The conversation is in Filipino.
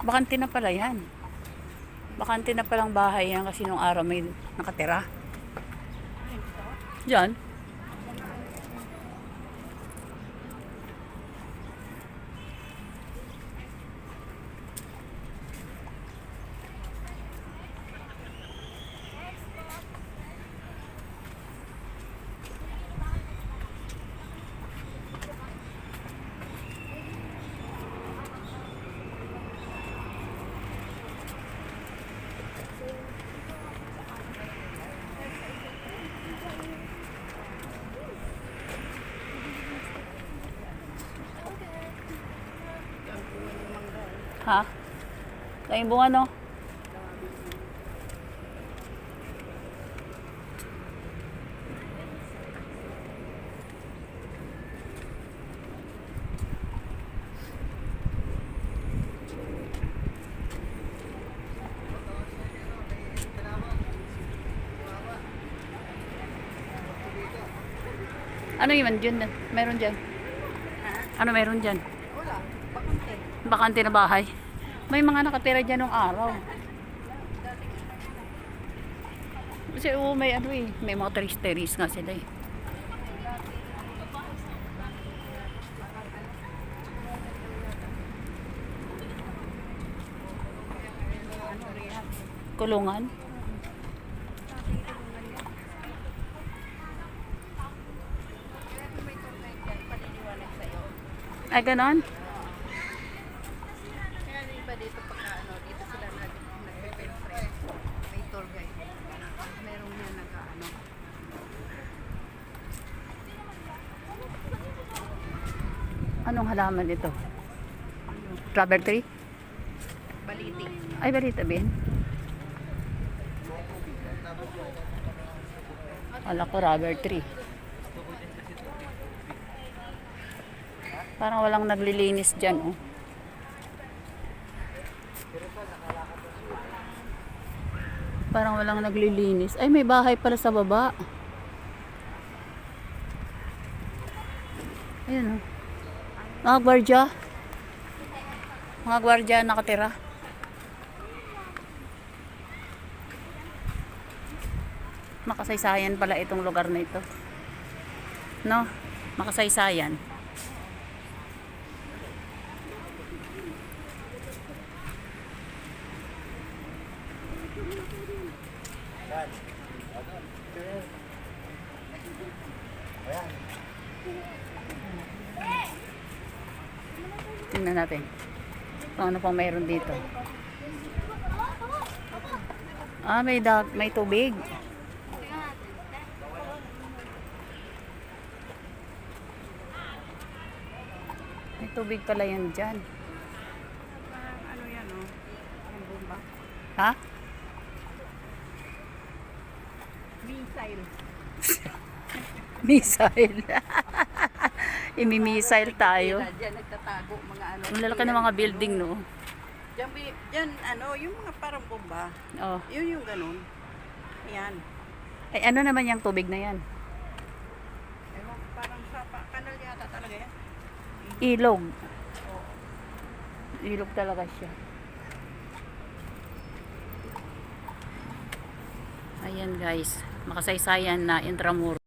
Bakante na pala yan. Bakante na palang bahay yan kasi nung araw may nakatira. Diyan. Ha? Tayong bunga, no? Ano yun dyan? Meron dyan? Ano meron dyan? Wala, bakante. Bakante na bahay. May mga nakatira dyan nung araw. Kasi may ano eh. May mga teris-teris nga sila eh. Kulungan. Ay, ganon? Kaya di ba dito pagka dito sila nagpe-pempre. May tour guide. Merong yan nag-ano. Anong halaman ito? Rubber tree? Baliti. Ay, balita bin. Wala ko rubber tree. Parang walang naglilinis dyan, oh. Parang walang naglilinis. Ay, may bahay pala sa baba. Ayun, oh. Mga gwardya. Mga gwardya nakatira. Makasaysayan pala itong lugar na ito. No? Makasaysayan. Tingnan natin kung ano pang mayroon dito. Ah, may tubig. May tubig pala yan dyan. Ano yan, oh? Ang bomba. Ha? Missile. Missile. Imi-missile tayo. Diyan nagtatago mga ano. Ang lalaki ng mga building, no? Diyan, ano, yung mga parang bomba. Oh. Yun yung ganun. Ayan. Ay, ano naman yung tubig na yan? Ewan, parang sa kanal yata talaga yan. Ilog. Ilog talaga siya. Ayan guys, makasaysayan na Intramuros.